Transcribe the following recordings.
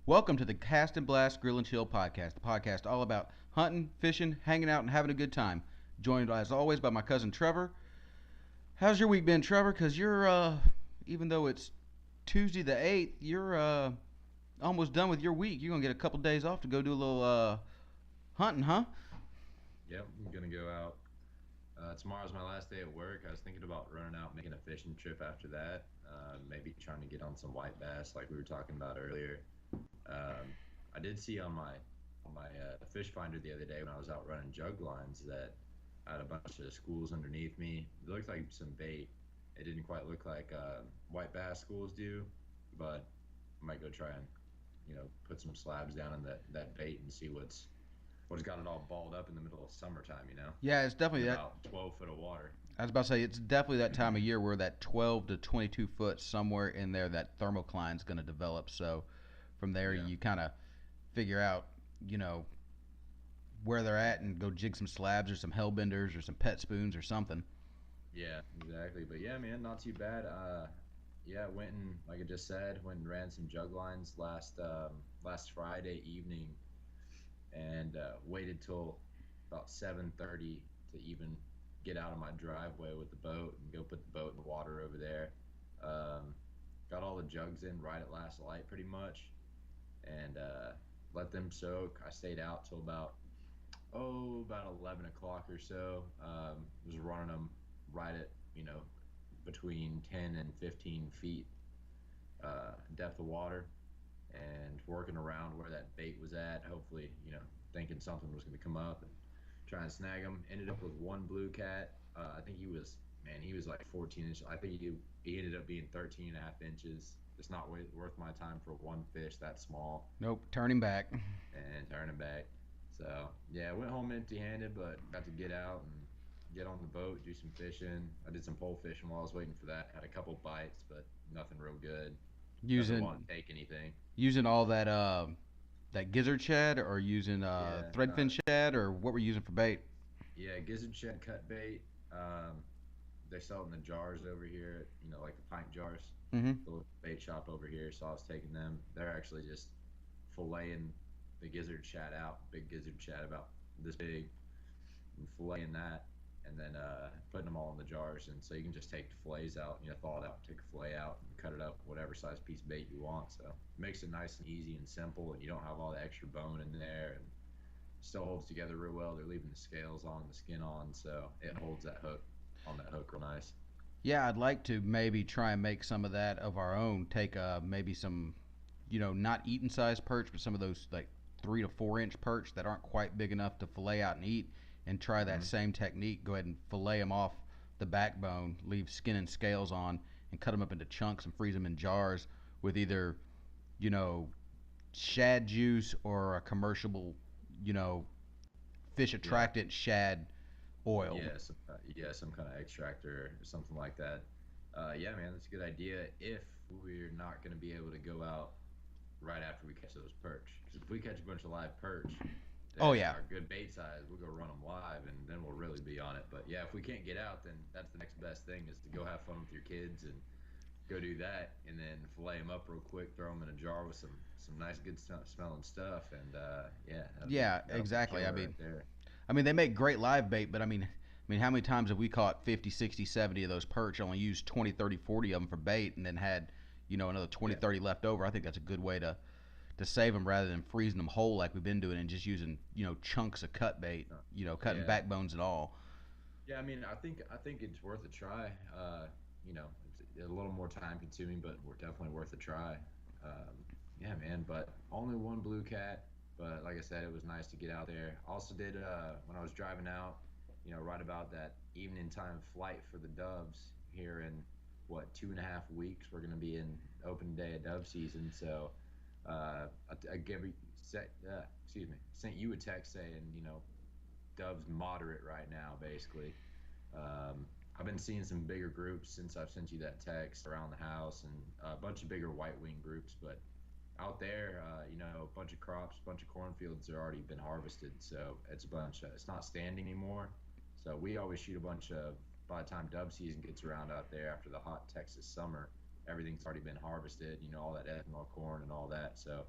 Welcome to the Cast and Blast Grill and Chill podcast, the podcast all about hunting, fishing, hanging out, and having a good time. Joined as always by my cousin Trevor. How's your week been, Trevor? Because even though it's Tuesday the 8th, you're almost done with your week. You're going to get a couple days off to go do a little hunting, huh? Yep, I'm gonna go out. Tomorrow's my last day at work. I was thinking about running out, making a fishing trip after that. Maybe trying to get on some white bass, like we were talking about earlier. I did see on my fish finder the other day when I was out running jug lines that I had a bunch of schools underneath me. It looked like some bait. It didn't quite look like white bass schools do, but I might go try and put some slabs down in that bait and see what's got it all balled up in the middle of summertime. Yeah, it's In definitely that. about 12 foot of water. I was about to say it's definitely that time of year where that 12 to 22 foot somewhere in there that thermocline is going to develop. So from there Yeah. you kind of figure out, you know, where they're at and go jig some slabs or some hellbenders or some pet spoons or something. Yeah, exactly. But yeah, man, not too bad. Yeah, went and like I just said, went and ran some jug lines last Friday evening, and waited till about 7:30 to even get out of my driveway with the boat and go put the boat in the water over there. Um, got all the jugs in right at last light, pretty much, and let them soak. I stayed out till about 11 o'clock or so. Was running them right at between 10 and 15 feet depth of water, and working around where that bait was at. Hopefully, thinking something was going to come up and try and snag him. Ended up with one blue cat. I think he was like 14 inches. I think he ended up being 13 and a half inches. It's not worth my time for one fish that small Nope, turn him back. and turning back. So yeah, I went home empty-handed, but got to get out and get on the boat, do some fishing. I did some pole fishing while I was waiting for that. Had a couple bites, but nothing real good. Doesn't Using want to take anything. using all that gizzard shad or using Yeah, threadfin shad or what we're using for bait. yeah, gizzard shad cut bait. They sell it in the jars over here, like the pint jars. Mm-hmm. The little bait shop over here. So I was taking them. They're actually just filleting the gizzard shad out, big gizzard shad about this big, and filleting that, and then putting them all in the jars. And so you can just take the fillets out, thaw it out, take a fillet out, and cut it up whatever size piece of bait you want. So it makes it nice and easy and simple, and you don't have all the extra bone in there, and still holds together real well. They're leaving the scales on, the skin on, so it holds that hook on that hook real nice. Yeah, I'd like to maybe try and make some of that of our own. Take maybe some, not eating size perch, but some of those like 3 to 4 inch perch that aren't quite big enough to fillet out and eat, and try that Hmm. same technique. Go ahead and fillet them off the backbone, leave skin and scales on, and cut them up into chunks and freeze them in jars with either, you know, shad juice or a commercial, you know, fish Yeah, attractant shad oil. some kind of extractor or something like that. Yeah, man, that's a good idea. If we're not going to be able to go out right after we catch those perch, because if we catch a bunch of live perch Oh that yeah, are good bait size, we'll go run them live, and then we'll really be on it. But yeah, if we can't get out, then that's the next best thing is to go have fun with your kids and go do that, and then fillet them up real quick, throw them in a jar with some nice, good smelling stuff, and yeah, yeah, that'll be exactly. I killer mean, right there. I mean, they make great live bait, but how many times have we caught 50, 60, 70 of those perch, only used 20, 30, 40 of them for bait, and then had, another 20, Yeah, 30 left over? I think that's a good way to save them rather than freezing them whole like we've been doing and just using, chunks of cut bait, uh, cutting yeah, backbones and all. yeah. I mean, I think it's worth a try. It's a little more time consuming, but we're definitely worth a try. Um, yeah, man. But only one blue cat. But like I said, it was nice to get out there. Also did when I was driving out, right about that evening time flight for the doves here in what 2.5 weeks. We're gonna be in open day of dove season. So I give you excuse me, sent you a text saying doves moderate right now basically. I've been seeing some bigger groups since I've sent you that text around the house, and a bunch of bigger white wing groups. But out there, a bunch of crops, a bunch of cornfields are already been harvested, so it's not standing anymore. So we always shoot a bunch of by the time dove season gets around out there after the hot Texas summer, everything's already been harvested. All that ethanol corn and all that. So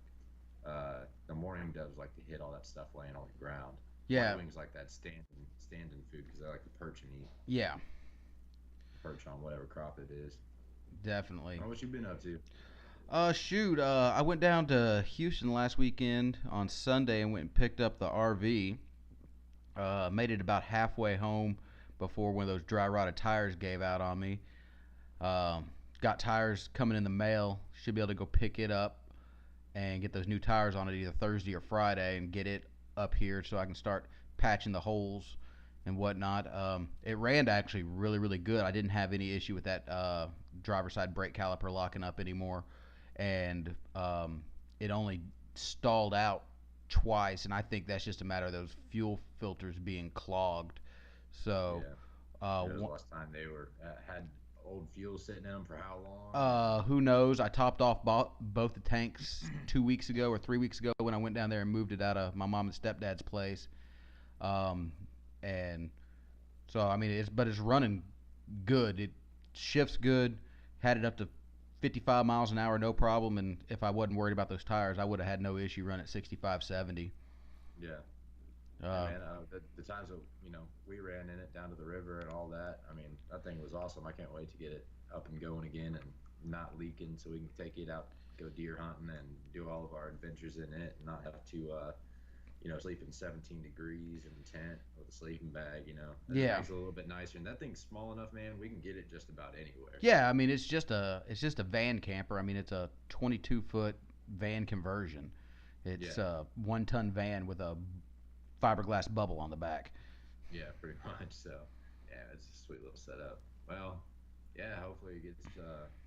The mourning doves like to hit all that stuff laying on the ground. White Yeah, wings like that standing food because they like to perch and eat yeah, perch on whatever crop it is. definitely. What you been up to? Shoot, I went down to Houston last weekend on Sunday and went and picked up the RV. Made it about halfway home before one of those dry rotted tires gave out on me. Um, got tires coming in the mail. Should be able to go pick it up and get those new tires on it either Thursday or Friday and get it up here so I can start patching the holes and whatnot. It ran actually really, really good. I didn't have any issue with that driver side brake caliper locking up anymore, and it only stalled out twice, and I think that's just a matter of those fuel filters being clogged. So, Yeah, uh, it was the last time they were had old fuel sitting in them for how long? who knows? I topped off both the tanks 2 weeks ago or 3 weeks ago when I went down there and moved it out of my mom and stepdad's place. Um, and so I mean, it's running good. It shifts good. Had it up to 55 miles an hour, no problem. And if I wasn't worried about those tires, I would have had no issue running at 65, 70. Yeah. Yeah, Uh, man. The times that we ran in it down to the river and all that. I mean, that thing was awesome. I can't wait to get it up and going again and not leaking, so we can take it out, go deer hunting, and do all of our adventures in it, and not have to, sleep in 17 degrees in the tent with a sleeping bag. It just yeah, makes it a little bit nicer. And that thing's small enough, man. We can get it just about anywhere. yeah. I mean, it's just a van camper. I mean, it's a 22-foot van conversion. It's Yeah. a 1-ton van with a fiberglass bubble on the back. Yeah, pretty much. So, yeah, it's a sweet little setup. Well, yeah, hopefully it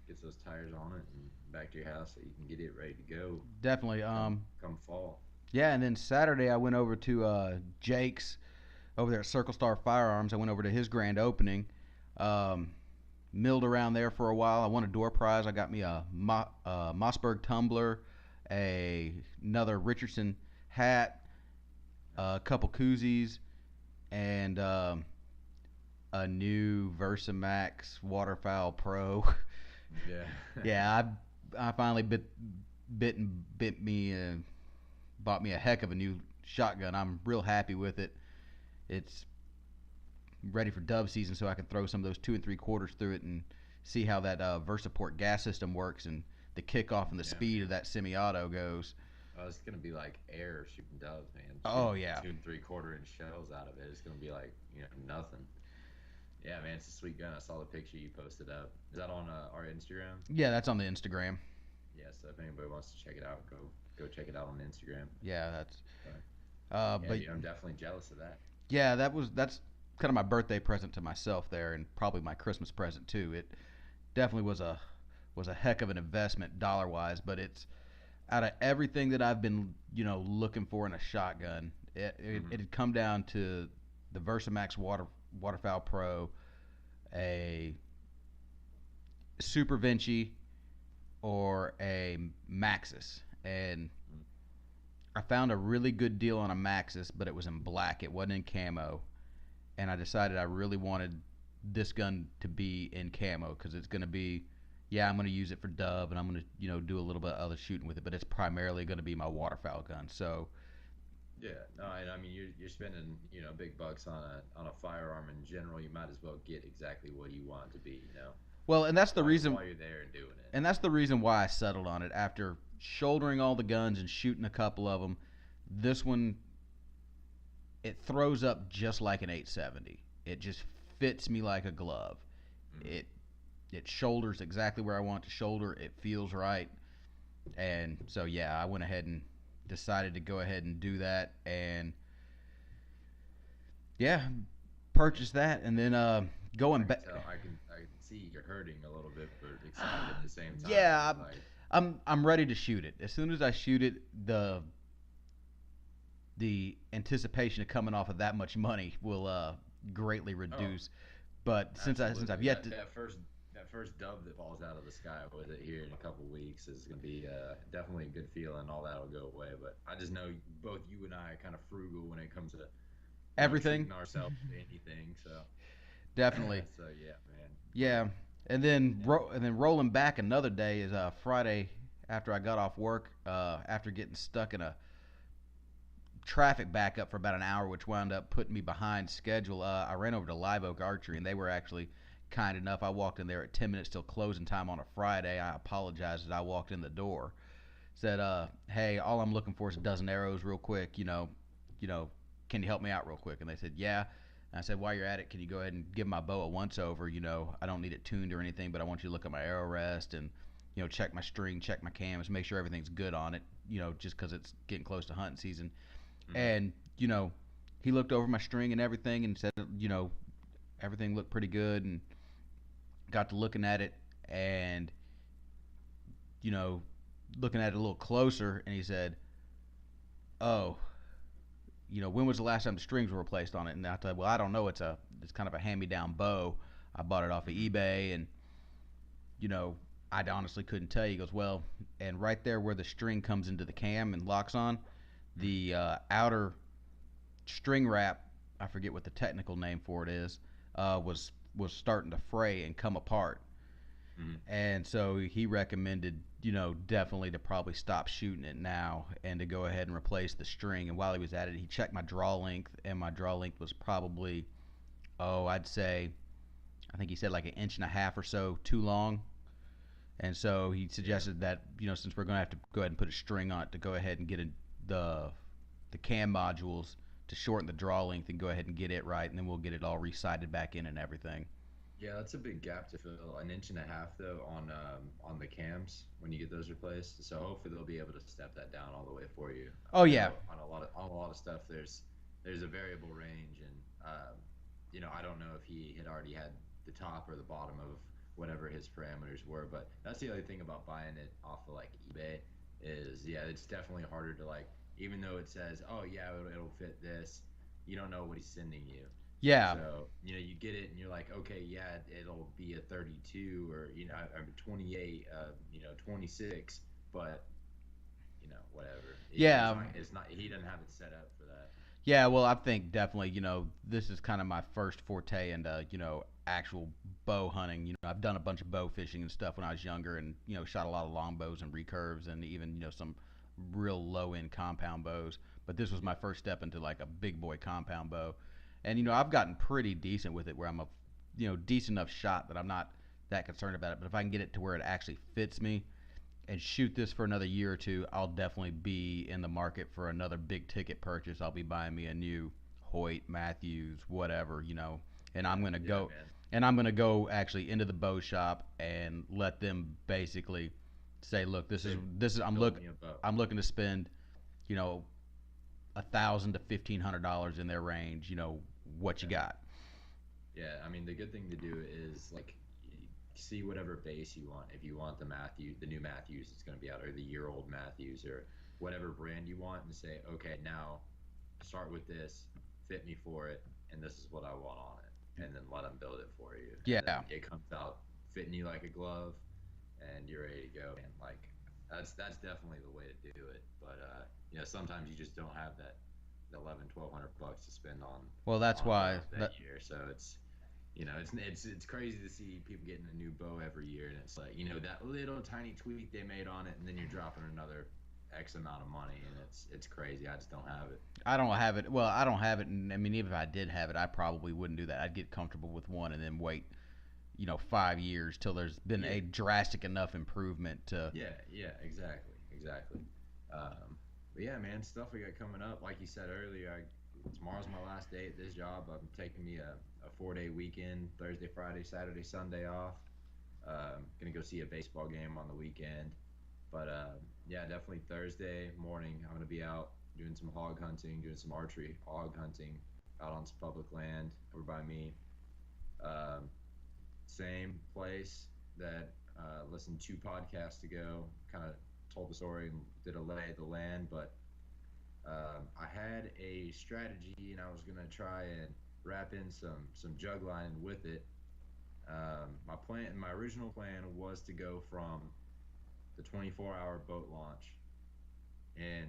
gets those tires on it and back to your house so you can get it ready to go Definitely. come fall. Yeah, and then Saturday I went over to Jake's over there at Circle Star Firearms. I went over to his grand opening. Um, Milled around there for a while. I won a door prize. I got me a Mossberg tumbler, another Richardson hat, a couple koozies, and a new Versamax Waterfowl Pro. Yeah. Yeah, I finally bit me bought me a heck of a new shotgun. I'm real happy with it. It's ready for dove season, so I can throw some of those 2 3/4 through it and see how that Versaport gas system works and the kickoff and the Yeah, speed of man. that semi-auto goes. It's gonna be like air shooting doves, man. Oh Shooting yeah, 2 3/4 inch shells out of it. It's gonna be like nothing. Yeah, man, it's a sweet gun. I saw the picture you posted up. Is that on our Instagram? yeah, that's on the Instagram. Yeah. So if anybody wants to check it out, go check it out on Instagram. Yeah, that's But yeah, but dude, I'm definitely jealous of that. yeah, that's kind of my birthday present to myself there, and probably my Christmas present too. It definitely was a heck of an investment dollar wise, but it's out of everything that I've been looking for in a shotgun, Hmm. it had come down to the Versamax Waterfowl Pro, a Super Vinci, or a Maxis, and I found a really good deal on a Maxis, but it was in black. It wasn't in camo, and I decided I really wanted this gun to be in camo because it's going to be, yeah, I'm going to use it for dove and I'm going to do a little bit of other shooting with it, but it's primarily going to be my waterfowl gun. So Yeah, no, and I mean you're spending big bucks on a firearm in general. You might as well get exactly what you want it to be. well, and that's the While reason, while you're there and doing it. and that's the reason why I settled on it after shouldering all the guns and shooting a couple of them. This one, it throws up just like an 870. It just fits me like a glove. Hmm. It it shoulders exactly where I want it to shoulder. It feels right, and so yeah, I went ahead and decided to go ahead and do that, and yeah, purchase that, and then I going can back. tell. I can see you're hurting a little bit, but excited at the same time. Yeah, Like, I'm ready to shoot it. As soon as I shoot it, the anticipation of coming off of that much money will greatly oh, reduce. But since I've absolutely. yet to, That first dove that falls out of the sky with it here in a couple weeks is gonna be definitely a good feeling. All that'll go away. But I just know both you and I are kind of frugal when it comes to everything, treating ourselves to anything. So definitely, so yeah, man. But yeah. And then rolling back another day is Friday after I got off work, after getting stuck in a traffic backup for about an hour, which wound up putting me behind schedule. I ran over to Live Oak Archery, and they were actually kind enough. I walked in there at 10 minutes till closing time on a Friday. I apologized as I walked in the door. Said, "Hey, all I'm looking for is a dozen arrows, real quick. Can you help me out real quick?" And they said, "Yeah." And I said, "While you're at it, can you go ahead and give my bow a once over? I don't need it tuned or anything, but I want you to look at my arrow rest and check my string, check my cams, make sure everything's good on it. Just because it's getting close to hunting season." Mm-hmm. And he looked over my string and everything and said, everything looked pretty good, and got to looking at it and you know looking at it a little closer, and he said, "Oh, when was the last time the strings were replaced on it?" And I said, "Well, I don't know. It's kind of a hand-me-down bow. I bought it off of Mm-hmm. eBay, and you know, I honestly couldn't tell you." He goes, "Well, and right there where the string comes into the cam and locks on, the outer string wrap, I forget what the technical name for it is, was starting to fray and come apart." Mm-hmm. And so he recommended, definitely to probably stop shooting it now and to go ahead and replace the string. And while he was at it, he checked my draw length, and my draw length was probably, I'd say, I think he said like an inch and a half or so too long. And so he Yeah. suggested that, since we're going to have to go ahead and put a string on it, to go ahead and get the the cam modules to shorten the draw length and go ahead and get it right, and then we'll get it all resighted back in and everything. Yeah, that's a big gap to fill. An inch and a half though on the cams when you get those replaced. So hopefully they'll be able to step that down all the way for you. Oh I yeah, know on a lot of stuff there's a variable range, and I don't know if he had already had the top or the bottom of whatever his parameters were. But that's the other thing about buying it off of like eBay is, yeah, it's definitely harder to like, even though it says, oh yeah, it'll fit this, you don't know what he's sending you. yeah, So, you get it and you're like, okay, yeah, it'll be a 32 or, I 28, 26, but, whatever. yeah. It's not, he doesn't have it set up for that. Yeah, well, I think definitely, this is kind of my first forte into, actual bow hunting. I've done a bunch of bow fishing and stuff when I was younger, and, shot a lot of longbows and recurves, and even, some real low end compound bows. But this was my first step into like a big boy compound bow. And, I've gotten pretty decent with it where I'm a, decent enough shot that I'm not that concerned about it. But if I can get it to where it actually fits me, and shoot this for another year or two, I'll definitely be in the market for another big ticket purchase. I'll be buying me a new Hoyt, Matthews, whatever, and Yeah, I'm gonna yeah, go, man. actually into the bow shop and let them basically say, "Look, this is Say, build me a bow. I'm looking to spend, you know, $1,000 to $1,500 in their range. What you Yeah. got?" Yeah, I mean the good thing to do is like see whatever base you want. If you want the new Matthews that's going to be out, or the year-old Matthews, or whatever brand you want, and say, okay, now start with this, fit me for it, and this is what I want on it, and then let them build it for you, and then Yeah, it comes out fitting you like a glove, and you're ready to go. And like that's definitely the way to do it. But sometimes you just don't have that 11, 1,200 bucks to spend well, that's on why bows that year. So it's crazy to see people getting a new bow every year, and it's like that little tiny tweak they made on it, and then you're dropping another X amount of money, and it's crazy. I just don't have it. I don't have it. Well, I don't have it, and I mean, even if I did have it, I probably wouldn't do that. I'd get comfortable with one and then wait, 5 years till there's been Yeah, a drastic enough improvement to. yeah, yeah, exactly, exactly. But yeah, man, stuff we got coming up. Like you said earlier, tomorrow's my last day at this job. I'm taking me a 4-day weekend: Thursday, Friday, Saturday, Sunday off. Gonna go see a baseball game on the weekend. But yeah, definitely Thursday morning, I'm gonna be out doing some hog hunting, doing some archery hog hunting out on some public land over by me. Um, Same place that listened to podcasts ago, kind of told the story and did a lay of the land. But I had a strategy, and I was gonna try and wrap in some jug line with it. My original plan was to go from the 24-hour boat launch and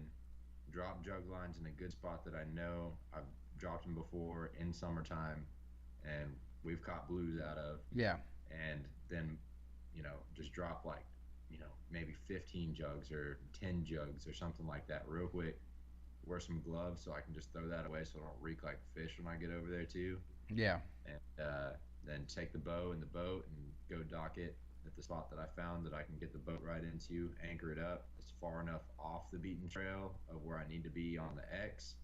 drop jug lines in a good spot that I know I've dropped them before in summertime, and we've caught blues out of, Yeah, and then just drop like maybe 15 jugs or 10 jugs or something like that real quick. Wear some gloves so I can just throw that away so I don't reek like fish when I get over there too. Yeah. And then take the bow in the boat and go dock it at the spot that I found that I can get the boat right into, anchor it up. It's far enough off the beaten trail of where I need to be on the X,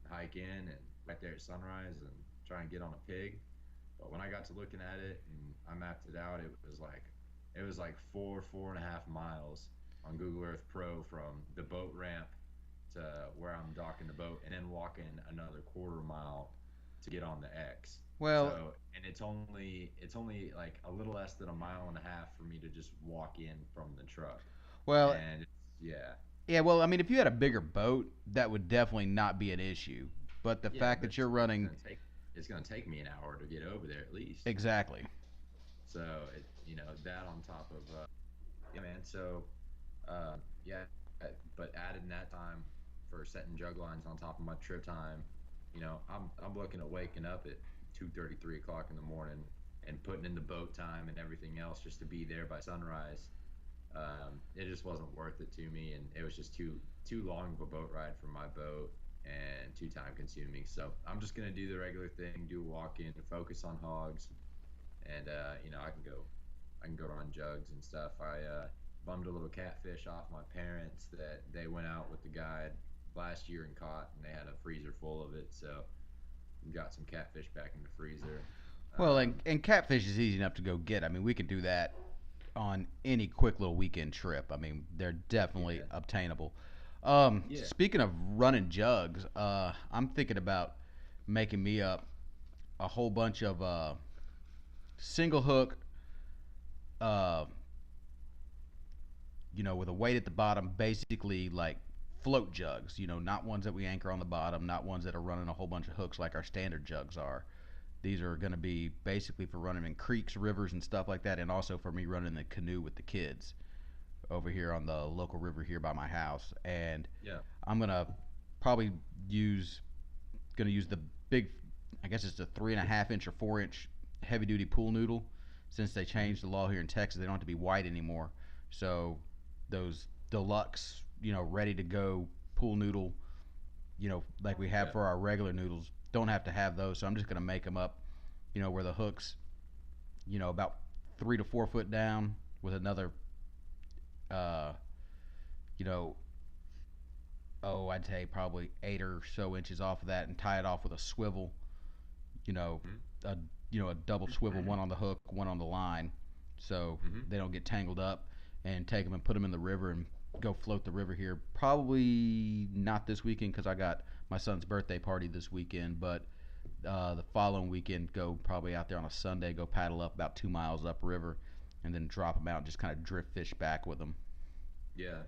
hike in and right there at sunrise and try and get on a pig. But when I got to looking at it and I mapped it out, it was like 4.5 miles on Google Earth Pro from the boat ramp to where I'm docking the boat, and then walking another quarter mile to get on the X. Well, So, and it's only like a little less than a mile and a half for me to just walk in from the truck, well, and yeah, yeah. Well, I mean, if you had a bigger boat, that would definitely not be an issue. But the yeah, fact but that you're it's running gonna take it's gonna take me an hour to get over there at least. exactly. So that on top of yeah, man. So yeah, but adding that time for setting jug lines on top of my trip time, I'm looking at waking up at 2:30, 3 o'clock in the morning, and putting in the boat time and everything else just to be there by sunrise. It just wasn't worth it to me, and it was just too long of a boat ride for my boat and too time consuming. So I'm just gonna do the regular thing, do a walk in, focus on hogs, and I can go run jugs and stuff. I bummed a little catfish off my parents that they went out with the guide last year and caught, and they had a freezer full of it. So we got some catfish back in the freezer. Well, Um, and catfish is easy enough to go get. I mean, we could do that on any quick little weekend trip. I mean, they're definitely yeah, obtainable. yeah, Speaking of running jugs, I'm thinking about making me up a whole bunch of single hook, uh, with a weight at the bottom, basically like float jugs. Not ones that we anchor on the bottom, not ones that are running a whole bunch of hooks like our standard jugs are. These are going to be basically for running in creeks, rivers, and stuff like that, and also for me running the canoe with the kids over here on the local river here by my house. And yeah. I'm probably use use the big, I guess it's a 3.5 inch or 4 inch heavy duty pool noodle. Since they Mhm. changed the law here in Texas, they don't have to be white anymore. So those deluxe, ready to go pool noodle, like we have Yeah, for our regular noodles, don't have to have those. So I'm just gonna make them up, where the hooks, about 3 to 4 foot down with another, uh, you know, I'd say probably 8 or so inches off of that, and tie it off with a swivel, you know, hmm a a double swivel, one on the hook, one on the line, so hmm they don't get tangled up, and take them and put them in the river and go float the river here. Probably not this weekend because I got my son's birthday party this weekend, but the following weekend go probably out there on a Sunday, go paddle up about 2 miles upriver, and then drop them out and just kind of drift fish back with them. yeah.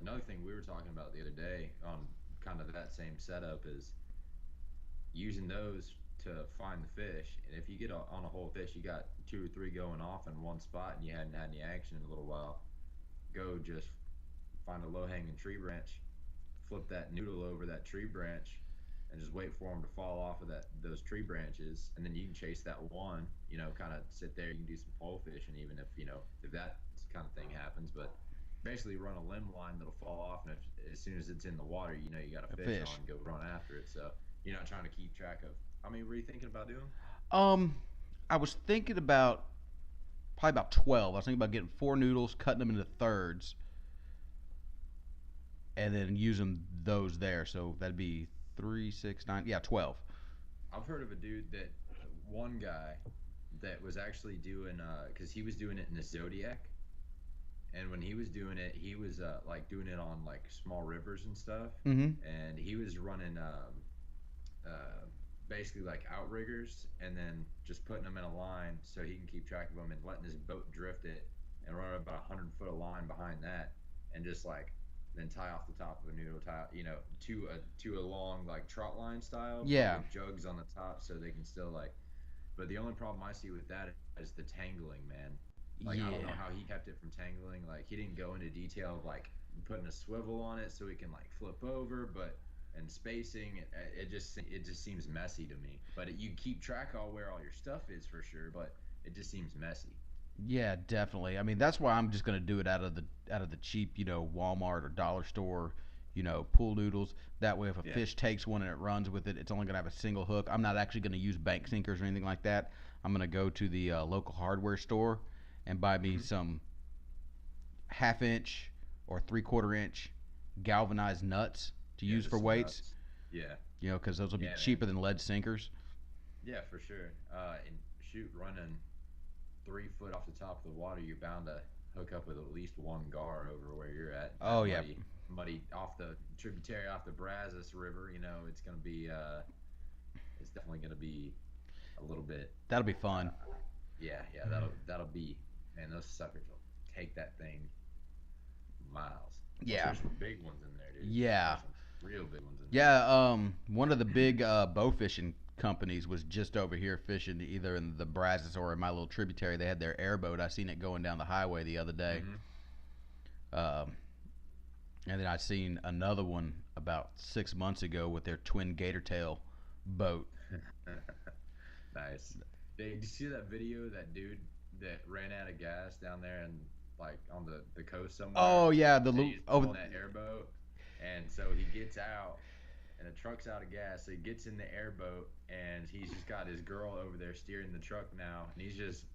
Another thing we were talking about the other day on kind of that same setup is using those to find the fish. And if you get on a whole fish, you got two or three going off in one spot, and you hadn't had any action in a little while. Go just find a low hanging tree branch, flip that noodle over that tree branch, and just wait for them to fall off of those tree branches, and then you can chase that one. Kind of sit there. You can do some pole fishing, even if that kind of thing happens. But basically, run a limb line that'll fall off, and as soon as it's in the water, you got a A fish fish. on. Go run after it. So you're not trying to keep track of how many were you thinking about doing? Um, I was thinking about probably about 12. I was thinking about getting four noodles, cutting them into thirds, and then using those there. So that'd be three, six, nine. Yeah, 12. I've heard of a dude that one guy that was actually doing because he was doing it in the Zodiac, and when he was doing it, he was like doing it on like small rivers and stuff, Mm-hmm. and he was running uh, basically like outriggers, and then just putting them in a line so he can keep track of them, and letting his boat drift it, and run about 100 foot of line behind that, and just like then tie off the top of a noodle, tie to a long like trot line style, but Yeah. with jugs on the top so they can still like. But the only problem I see with that is the tangling, man. Like I don't know Yeah. how he kept it from tangling. Like he didn't go into detail of like putting a swivel on it so he can like flip over, but and spacing. It just seems messy to me. But you keep track of where all your stuff is for sure, but it just seems messy. Yeah, definitely. I mean, that's why I'm just gonna do it out of the cheap, Walmart or dollar store, pool noodles. That way, if a Yeah. fish takes one and it runs with it, it's only gonna have a single hook. I'm not actually gonna use bank sinkers or anything like that. I'm gonna go to the local hardware store and buy me Hmm. some half inch or 3/4 inch galvanized nuts to Yeah, use for just weights. nuts. Yeah. Because those will be Yeah, man. cheaper than lead sinkers. Yeah, for sure. And shoot, running 3 foot off the top of the water, you're bound to hook up with at least one gar over where you're at. Oh That yeah, muddy off the tributary off the Brazos River. It's gonna be, it's definitely gonna be a little bit. that'll be fun. Yeah, yeah, that'll be. Man, those suckers will take that thing miles. Plus, Yeah, there's some big ones in there, dude. yeah. There's some real big ones in there. Yeah, one of the big bow fishing companies was just over here fishing either in the Brazos or in my little tributary. They had their airboat. I seen it going down the highway the other day. Hmm. Um, and then I seen another one about 6 months ago with their twin gator tail boat. Nice. Did you see that video of that dude that ran out of gas down there and like on the coast somewhere? Oh yeah, And he's oh pulling that airboat, and so he gets out, and the truck's out of gas. So he gets in the airboat, and he's just got his girl over there steering the truck now, and he's just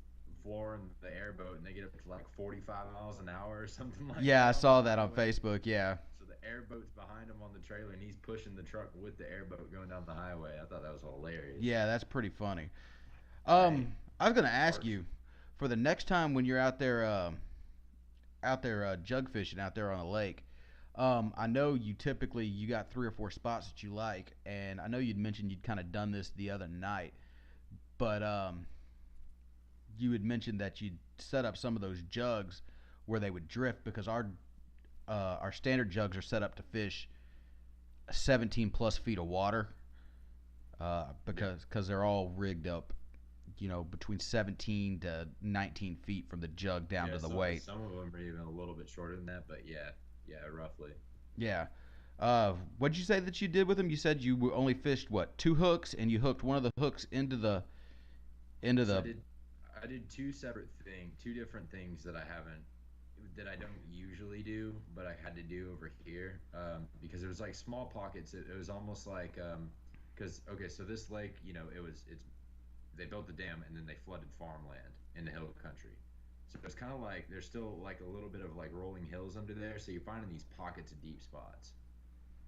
flooring the airboat, and they get up to like 45 miles an hour or something like yeah, I that on the saw that on highway. Facebook. Yeah, So the airboat's behind him on the trailer, and he's pushing the truck with the airboat going down the highway. I thought that was hilarious. yeah, that's pretty funny. Right? I was gonna ask Parks. you for the next time when you're out there jug fishing out there on a lake. I know you got 3 or 4 spots that you like, and I know you'd mentioned you'd kind of done this the other night, but you had mentioned that you'd set up some of those jugs where they would drift because our standard jugs are set up to fish 17 plus feet of water Yeah. because they're all rigged up, between 17 to 19 feet from the jug down Yeah, to the some weight. some of them are even a little bit shorter than that, but yeah, yeah, roughly. Yeah. What'd you say that you did with them? You said only fished what, 2 hooks, and you hooked one of the hooks into So the. I did two different things that I don't usually do, but I had to do over here because it was like small pockets. It was almost like because okay, so this lake, it's they built the dam and then they flooded farmland in the hill country. So it's kind of like there's still like a little bit of like rolling hills under there. So you're finding these pockets of deep spots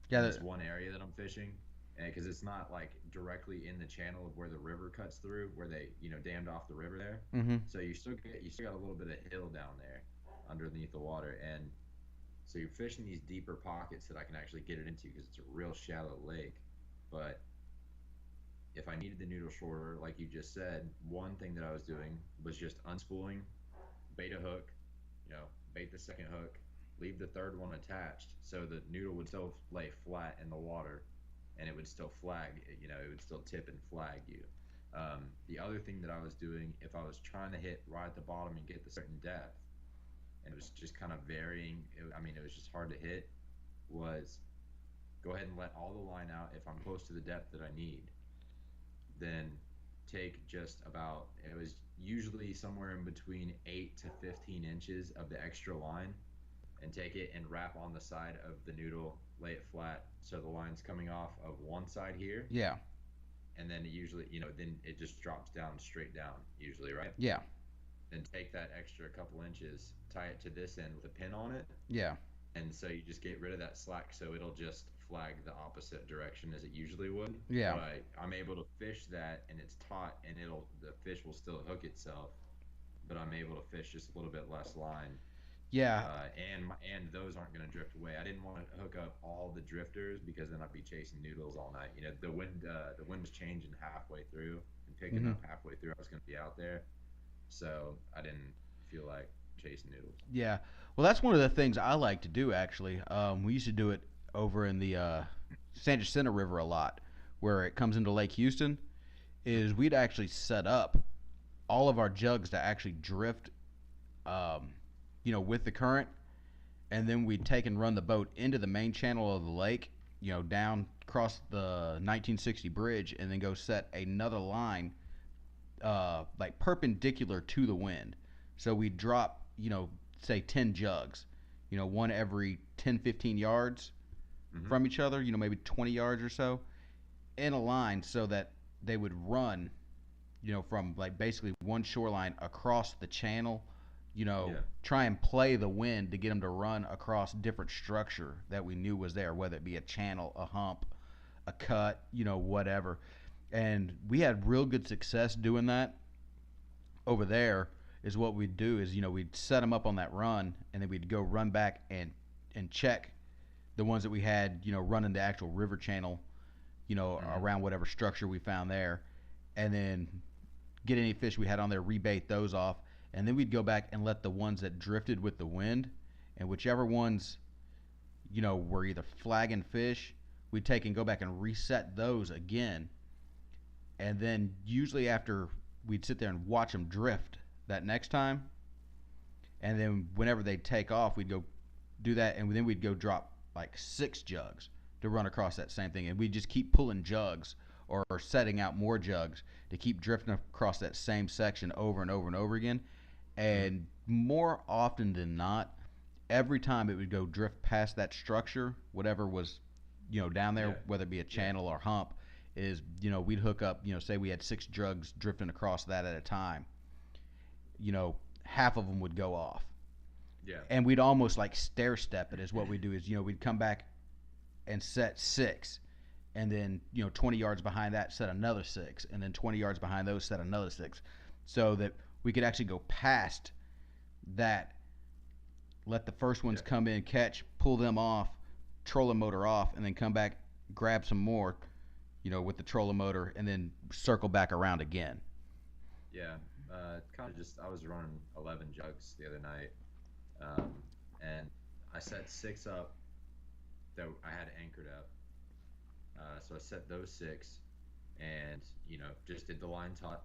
Yeah. in this one area that I'm fishing. And because it's not like directly in the channel of where the river cuts through, where they dammed off the river there, Mm-hmm. so you still got a little bit of hill down there underneath the water, and so you're fishing these deeper pockets that I can actually get it into because it's a real shallow lake. But if I needed the noodle shorter, like you just said, one thing that I was doing was just unspooling, bait a hook, bait the second hook, leave the third one attached so the noodle would still lay flat in the water and it would still it would still tip and flag you. The other thing that I was doing, if I was trying to hit right at the bottom and get the certain depth, and it was just kind of varying, it was just hard to hit, was go ahead and let all the line out if I'm close to the depth that I need, then take just about, it was usually somewhere in between 8 to 15 inches of the extra line and take it and wrap on the side of the noodle, lay it flat so the line's coming off of one side here, Yeah. and then it usually, then it just drops down straight down, usually, right? Yeah. Then take that extra couple inches, tie it to this end with a pin on it, Yeah. and so you just get rid of that slack so it'll just flag the opposite direction as it usually would. Yeah. But I'm able to fish that and it's taut and the fish will still hook itself, but I'm able to fish just a little bit less line. Yeah. And those aren't going to drift away. I didn't want to hook up all the drifters because then I'd be chasing noodles all night. The wind was changing halfway through and picking Hmm. up halfway through. I was going to be out there, so I didn't feel like chasing noodles. Yeah. Well, that's one of the things I like to do actually. We used to do it over in the San Jacinto River a lot, where it comes into Lake Houston. Is we'd actually set up all of our jugs to actually drift, um, with the current, and then we'd take and run the boat into the main channel of the lake, down across the 1960 bridge, and then go set another line, like perpendicular to the wind. So we drop, say 10 jugs, one every 10, 15 yards Hmm. from each other, maybe 20 yards or so in a line so that they would run, from like basically one shoreline across the channel, Yeah. try and play the wind to get them to run across different structure that we knew was there, whether it be a channel, a hump, a cut, whatever. And we had real good success doing that over there. Is what we'd do is we'd set them up on that run, and then we'd go run back and check the ones that we had running the actual river channel, Hmm. around whatever structure we found there, and then get any fish we had on there, rebait those off, and then we'd go back and let the ones that drifted with the wind, and whichever ones were either flagging fish, we'd take and go back and reset those again, and then usually after we'd sit there and watch them drift that next time, and then whenever they'd take off, we'd go do that, and then we'd go drop like 6 jugs to run across that same thing, and we'd just keep pulling jugs or setting out more jugs to keep drifting across that same section over and over and over again. Hmm. And more often than not, every time it would go drift past that structure, whatever was down there, Yeah. whether it be a Yeah. channel or hump, is we'd hook up, say we had 6 jugs drifting across that at a time, half of them would go off, Yeah. and we'd almost like stair step it. Is what we do is we'd come back and set 6, and then 20 yards behind that set another 6, and then 20 yards behind those set another 6, so that we could actually go past that, let the first ones Yeah. come in, catch, pull them off, trolling motor off, and then come back, grab some more, with the trolling motor, and then circle back around again. Yeah. Kind of just I was running 11 jugs the other night, um, and I set six up that I had anchored up. So I set those six, and just did the line taut,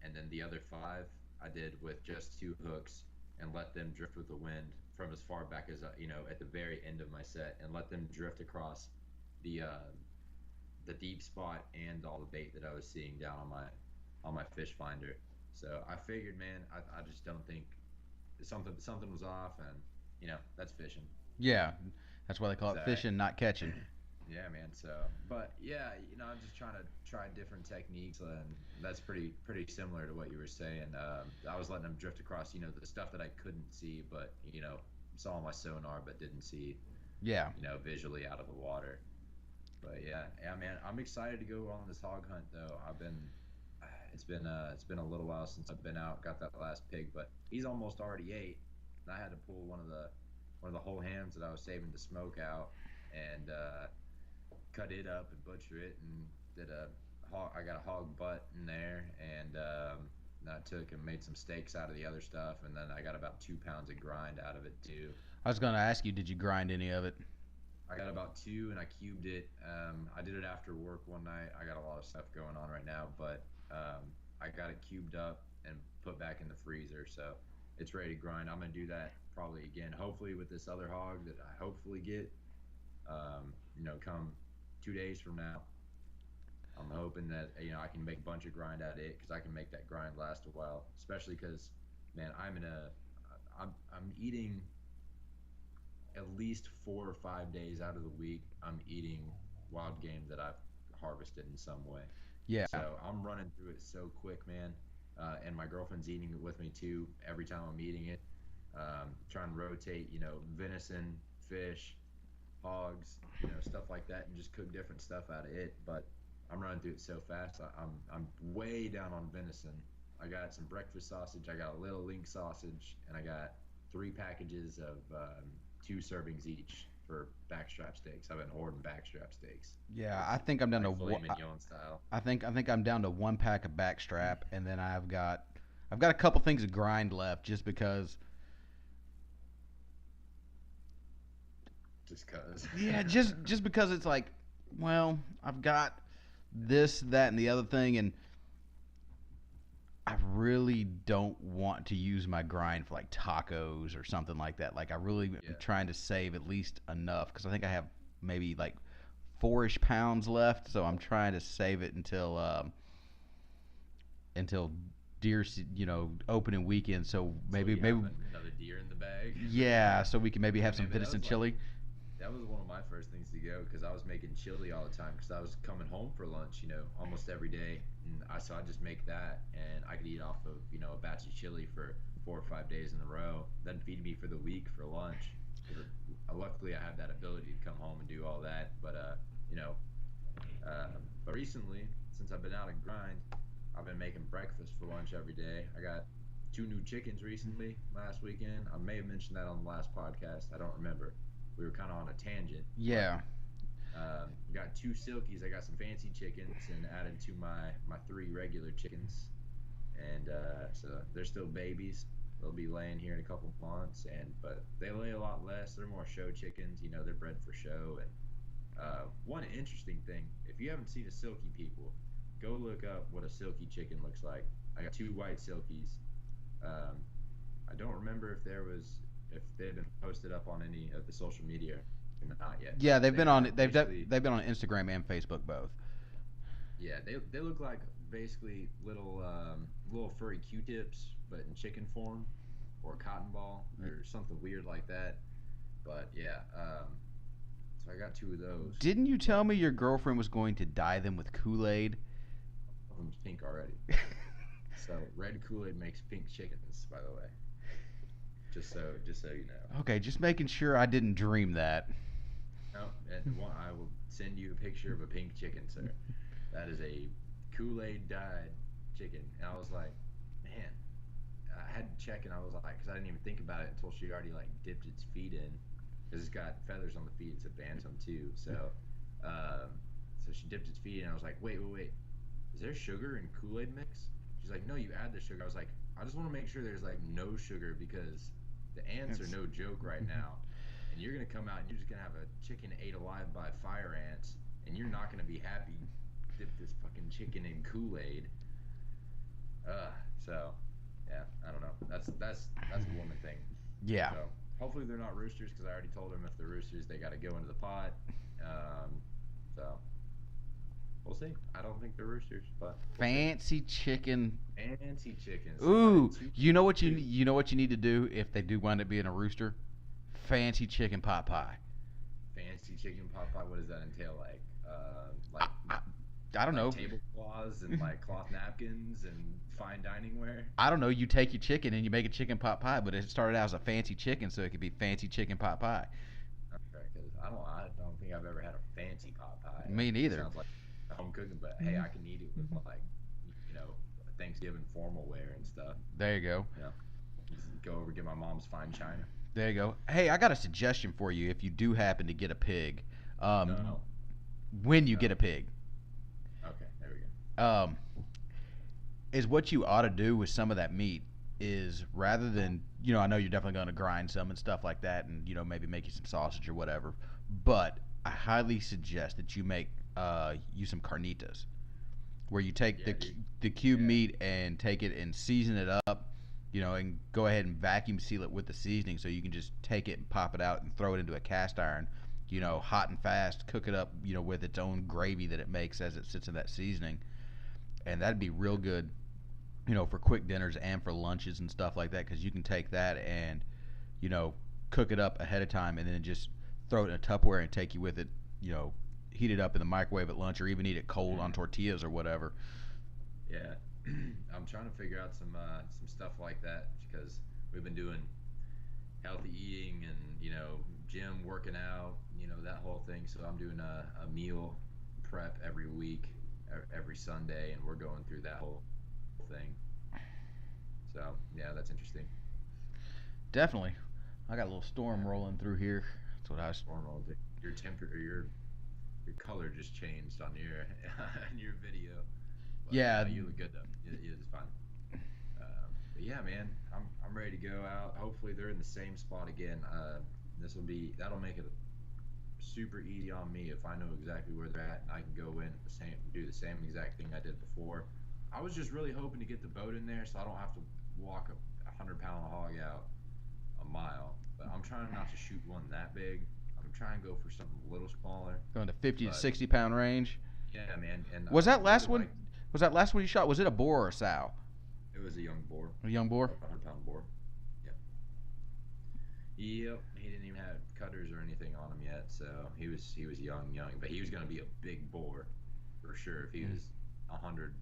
and then the other five I did with just two hooks and let them drift with the wind from as far back as at the very end of my set, and let them drift across the uh, the deep spot and all the bait that I was seeing down on my fish finder. So I figured, man, I just don't think something was off, and that's fishing. Yeah, that's why they call Is it that fishing, not catching. Yeah, man. So, but yeah, I'm just trying to try different techniques, and that's pretty similar to what you were saying. I was letting them drift across, the stuff that I couldn't see, but saw on my sonar, but didn't see, Yeah. visually out of the water. But yeah, yeah, man, I'm excited to go on this hog hunt though. It's been a little while since I've been out, got that last pig, but he's almost already ate, and I had to pull one of the whole hams that I was saving to smoke out, and cut it up and butcher it, and did a hog. I got a hog butt in there, and I took and made some steaks out of the other stuff, and then I got about 2 pounds of grind out of it too. I was going to ask you, did you grind any of it? I got about two, and I cubed it. I did it after work one night. I got a lot of stuff going on right now, but I got it cubed up and put back in the freezer, so it's ready to grind. I'm gonna do that probably again, hopefully with this other hog that I hopefully get. Come 2 days from now. I'm hoping that I can make a bunch of grind out of it, because I can make that grind last a while, especially because, man, I'm eating at least 4 or 5 days out of the week. I'm eating wild game that I've harvested in some way. Yeah. So I'm running through it so quick, man. And my girlfriend's eating it with me too. Every time I'm eating it, trying to rotate, venison, fish, hogs, stuff like that, and just cook different stuff out of it. But I'm running through it so fast. I'm way down on venison. I got some breakfast sausage. I got a little link sausage, and I got 3 packages of 2 servings each for backstrap steaks. I've been hoarding backstrap steaks, Yeah, I think I'm down to like filet mignon style. I think I'm down to 1 pack of backstrap, and then I've got a couple things of grind left, just because. Just cause. Yeah, just because it's like, well, I've got this, that, and the other thing, and I really don't want to use my grind for like tacos or something like that. Like, I really am Yeah. trying to save at least enough, because I think I have maybe like 4-ish pounds left, so I'm trying to save it until opening weekend. So So maybe you have maybe another deer in the bag. yeah, so we can maybe Yeah, have some man, but venison chili. that was one of my first things to go because I was making chili all the time because I was coming home for lunch, almost every day, and I just make that and I could eat off of a batch of chili for 4 or 5 days in a row, then feed me for the week for lunch. 'Cause luckily I had that ability to come home and do all that, but you know, but recently since I've been out and grind, I've been making breakfast for lunch every day. I got two new chickens recently last weekend. I may have mentioned that on the last podcast. I don't remember. We were kind of on a tangent, but Yeah. got two silkies. I got some fancy chickens and added to my three regular chickens, and so they're still babies. They'll be laying here in a couple months, but they lay a lot less. They're more show chickens. They're bred for show. And one interesting thing, if you haven't seen a silky, people, go look up what a silky chicken looks like. I got two white silkies. Um, I don't remember if they've been posted up on any of the social media or not yet, Yeah, but they've they been kind on of they've basically, been on Instagram and Facebook both. yeah, they look like basically little furry Q-tips, but in chicken form, or cotton ball, or something weird like that. But yeah, so I got two of those. Didn't you tell But me your girlfriend was going to dye them with Kool-Aid? one of them's pink already. So red Kool-Aid makes pink chickens, by the way. Just so you know. Okay, just making sure I didn't dream that. No, and I will send you a picture of a pink chicken, sir. That is a Kool-Aid dyed chicken. And I was like, man, I had to check, and I was like, because I didn't even think about it until she already like dipped its feet in, because it's got feathers on the feet. It's a bantam too, so she dipped its feet, and I was like, wait, is there sugar in Kool-Aid mix? She's like, no, you add the sugar. I was like, I just want to make sure there's like no sugar because the ants are no joke right now, and you're gonna come out and you're just gonna have a chicken ate alive by fire ants, and you're not gonna be happy. Dip this fucking chicken in Kool-Aid. So yeah, I don't know. That's a woman thing. Yeah. So hopefully they're not roosters because I already told them if they're roosters they got to go into the pot. So we'll see. I don't think they're roosters, but we'll see. Fancy chicken. Fancy chickens. So I Ooh, got two. you know what you need to do if they do wind up being a rooster? Fancy chicken pot pie. Fancy chicken pot pie. What does that entail? I, I, I don't like know. tablecloths and like cloth napkins and fine dining ware. I don't know. You take your chicken and you make a chicken pot pie, but it started out as a fancy chicken, so it could be fancy chicken pot pie. Okay, because I don't think I've ever had a fancy pot pie. Me It neither. sounds like home cooking, but hey, I can eat it with like Thanksgiving formal wear and stuff. There you go. Just go over get my mom's fine china. There you go. Hey, I got a suggestion for you if you do happen to get a pig. No, When you no. get a pig, Okay, there we go. um, is what you ought to do with some of that meat is rather than, I know you're definitely going to grind some and stuff like that and, maybe make you some sausage or whatever. But I highly suggest that you make use some carnitas where you take Yeah, the dude. the cube Yeah. meat and take it and season it up, and go ahead and vacuum seal it with the seasoning so you can just take it and pop it out and throw it into a cast iron, hot and fast, cook it up, with its own gravy that it makes as it sits in that seasoning. And that'd be real good, for quick dinners and for lunches and stuff like that because you can take that and, cook it up ahead of time and then just throw it in a Tupperware and take you with it, heat it up in the microwave at lunch or even eat it cold on tortillas or whatever. Yeah, I'm trying to figure out some stuff like that because we've been doing healthy eating and gym working out, that whole thing. So I'm doing a meal prep every week, every Sunday, and we're going through that whole thing. So yeah, that's interesting. Definitely. I got a little storm Yeah, rolling through here. That's what I was. normal. Your temperature, your color just changed on your on your video, but Yeah, you look good though. It's fine. But yeah, man, I'm ready to go out. Hopefully they're in the same spot again. That'll make it super easy on me if I know exactly where they're at and I can go in do the same exact thing I did before. I was just really hoping to get the boat in there so I don't have to walk a 100-pound hog out a mile. But I'm trying not to shoot one that big. I'm trying to go for something a little smaller. going to 50 to But 60 pound range. yeah, man, and Was I that last really one? like Was that last one you shot? Was it a boar or a sow? it It was a young boar, A young boar. a 100-pound boar. Yep. Yep. He didn't even have cutters or anything on him yet, so he was young, but he was gonna be a big boar for sure if he was 100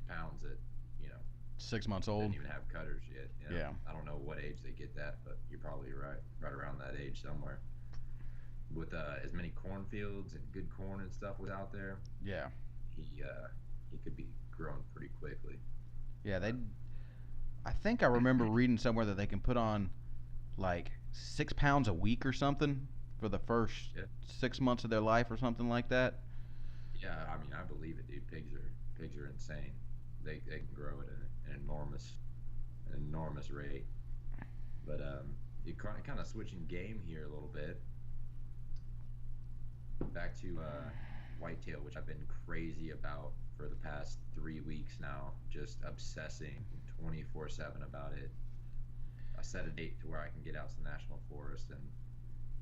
pounds at you know 6 months old. didn't even have cutters yet. Yeah. I don't know what age they get that, but you're probably right around that age somewhere. With as many cornfields and good corn and stuff was out there, Yeah. he could be grown pretty quickly. Yeah. I think I remember reading somewhere that they can put on like 6 pounds a week or something for the first Yeah, 6 months of their life or something like that. yeah. I mean, I believe it, dude. Pigs are insane. They can grow at an enormous rate. But you kind of switching game here a little bit. Back to whitetail, which I've been crazy about for the past 3 weeks now, just obsessing 24/7 about it. I set a date to where I can get out to the national forest and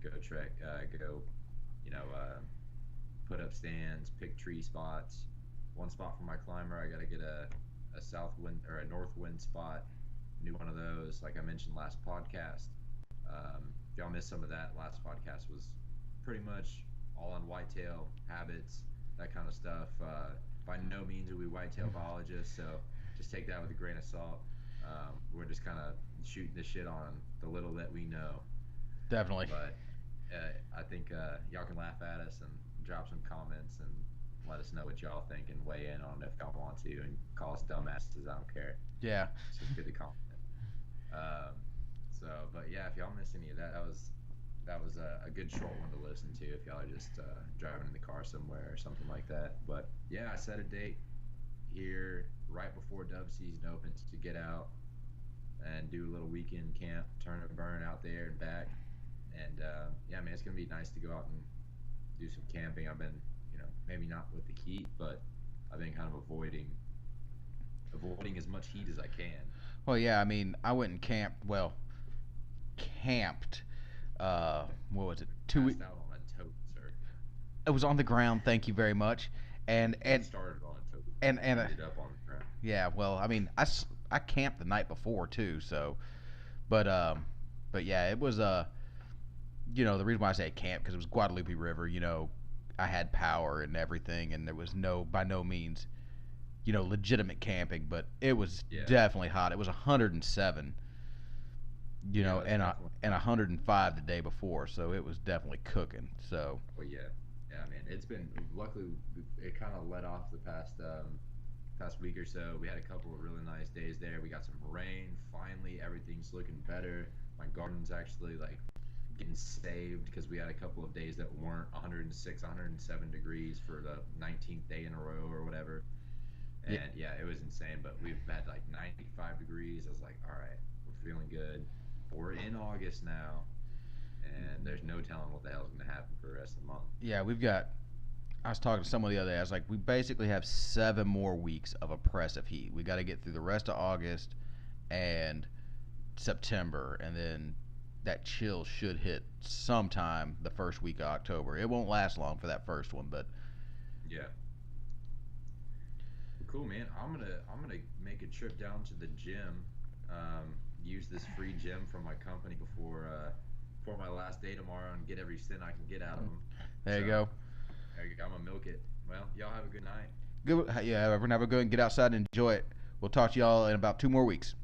go, you know, put up stands, pick tree spots. One spot for my climber, I got to get a south wind or a north wind spot. New one of those, like I mentioned last podcast. If y'all missed some of that, last podcast was pretty much all on whitetail habits, that kind of stuff. By no means are we whitetail biologists, so just take that with a grain of salt. We're just kind of shooting the shit on the little that we know. Definitely. But I think y'all can laugh at us and drop some comments and let us know what y'all think and weigh in on it if y'all want to and call us dumbasses. I don't care. Yeah. It's just good to comment. But yeah, if y'all missed any of that, that was a good short one to listen to if y'all are just driving in the car somewhere or something like that. But yeah, I set a date here right before dove season opens to get out and do a little weekend camp, turn and burn out there and back. And yeah, man, it's gonna be nice to go out and do some camping. I've been, maybe not with the heat, but I've been kind of avoiding as much heat as I can. Well, yeah. I mean, I went and camped. Well, camped. What was it? 2 weeks. Passed out on a tote, sir. It was on the ground. Thank you very much. And Started on a tote. and Ended up on the ground. yeah. Well, I mean, I camped the night before too. So, but yeah, it was the reason why I say camp because it was Guadalupe River. I had power and everything, and there was by no means, legitimate camping, but it was Yeah. definitely hot. It was 107, Yeah, that's and definitely. 105 the day before, so it was definitely cooking. So Well, yeah, man. It's been luckily it kind of let off the past week or so. We had a couple of really nice days there. We got some rain. Finally, everything's looking better. My garden's actually like getting saved because we had a couple of days that weren't 106, 107 degrees for the 19th day in a row or whatever. And yeah, it was insane. But we've had like 95 degrees. I was like, all right, we're feeling good. We're in August now, and there's no telling what the hell's going to happen for the rest of the month. yeah, I was talking to someone the other day. I was like, we basically have 7 more weeks of oppressive heat. We got to get through the rest of August and September, and then that chill should hit sometime the first week of October. It won't last long for that first one, but Yeah. Cool, man. I'm gonna make a trip down to the gym. Use this free gym from my company before my last day tomorrow and get every cent I can get out of them. there you So go. I'm gonna milk it. Well, y'all have a good night. Good. Yeah, everyone have a good and get outside and enjoy it. We'll talk to y'all in about 2 more weeks.